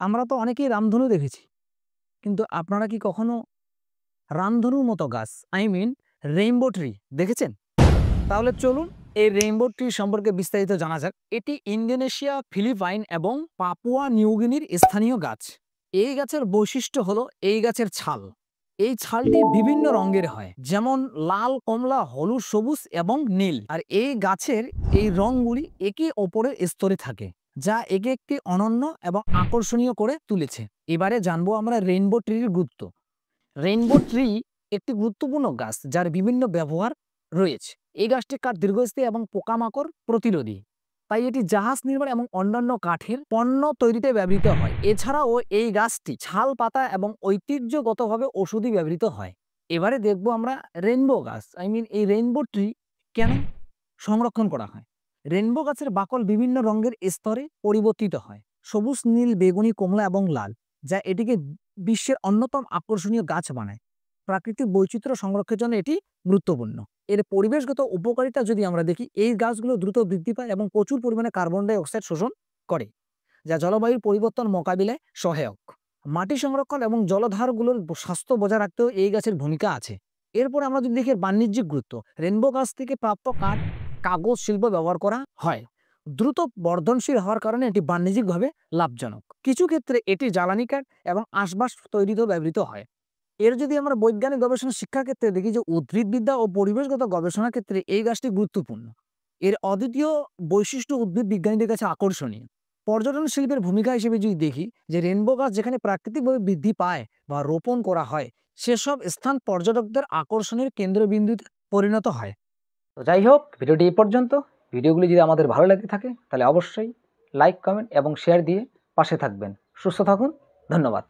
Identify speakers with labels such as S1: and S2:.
S1: আমরা তো অনেকেই রামধনু দেখেছি, কিন্তু আপনারা কি কখনো রামধনুর মতো গাছ রেইনবো ট্রি দেখেছেন? তাহলে চলুন এই রেইনবো ট্রি সম্পর্কে বিস্তারিত জানা যাক। এটি ইন্দোনেশিয়া, ফিলিপাইন এবং পাপুয়া নিউগিনির স্থানীয় গাছ। এই গাছের বৈশিষ্ট্য হলো এই গাছের ছাল। এই ছালটি বিভিন্ন রঙের হয়, যেমন লাল, কমলা, হলুদ, সবুজ এবং নীল। আর এই গাছের এই রঙগুলি একে অপরের স্তরে থাকে, যা একে একটি অনন্য এবং আকর্ষণীয় করে তুলেছে। এবারে জানবো আমরা রেইনবো ট্রির গুরুত্ব। রেইনবো ট্রি একটি গুরুত্বপূর্ণ গাছ যার বিভিন্ন ব্যবহার রয়েছে। এই গাছটি কাঠ দীর্ঘস্থায়ী এবং পোকামাকড় প্রতিরোধী, তাই এটি জাহাজ নির্মাণ এবং অন্যান্য কাঠের পণ্য তৈরিতে ব্যবহৃত হয়। এছাড়াও এই গাছটি ছাল, পাতা এবং ঐতিহ্যগতভাবে ওষুধি ব্যবহৃত হয়। এবারে দেখব আমরা রেইনবো গাছ এই রেইনবো ট্রি কেন সংরক্ষণ করা হয়। রেইনবো গাছের বাকল বিভিন্ন রঙের স্তরে পরিবর্তিত হয়, সবুজ, নীল, বেগুনি, কমলা এবং লাল, যা এটিকে বিশ্বের অন্যতম আকর্ষণীয় গাছ বানায়। প্রাকৃতিক বৈচিত্র্য সংরক্ষণের জন্য এটি গুরুত্বপূর্ণ। এর পরিবেশগত উপকারিতা যদি আমরা দেখি, এই গাছগুলো দ্রুত বৃদ্ধি পায় এবং প্রচুর পরিমাণে কার্বন ডাই অক্সাইড শোষণ করে, যা জলবায়ুর পরিবর্তন মোকাবিলায় সহায়ক। মাটি সংরক্ষণ এবং জলধারগুলোর স্বাস্থ্য বজায় রাখতেও এই গাছের ভূমিকা আছে। এরপর আমরা যদি দেখি এর বাণিজ্যিক গুরুত্ব, রেইনবো গাছ থেকে প্রাপ্ত কাঠ কাগজ শিল্প ব্যবহার করা হয়। দ্রুত বর্ধনশীল হওয়ার কারণে এটি বাণিজ্যিকভাবে লাভজনক। কিছু ক্ষেত্রে এটি জ্বালানি কাঠ এবং আসবাস তৈরিতেও ব্যবহৃত হয়। এর যদি আমরা বৈজ্ঞানিক গবেষণা শিক্ষার ক্ষেত্রে দেখি, যে উদ্ভিদবিদ্যা ও পরিবেশগত গবেষণার ক্ষেত্রে এই গাছটি গুরুত্বপূর্ণ। এর অদ্বিতীয় বৈশিষ্ট্য উদ্ভিদ বিজ্ঞানীদের কাছে আকর্ষণীয়। পর্যটন শিল্পের ভূমিকা হিসেবে যদি দেখি, যে রেইনবো গাছ যেখানে প্রাকৃতিকভাবে বৃদ্ধি পায় বা রোপণ করা হয়, সেসব স্থান পর্যটকদের আকর্ষণের কেন্দ্রবিন্দুতে পরিণত হয়। তো যাই হোক, ভিডিওটি এই পর্যন্ত। ভিডিওগুলি যদি আমাদের ভালো লেগে থাকে তাহলে অবশ্যই লাইক, কমেন্ট এবং শেয়ার দিয়ে পাশে থাকবেন। সুস্থ থাকুন। ধন্যবাদ।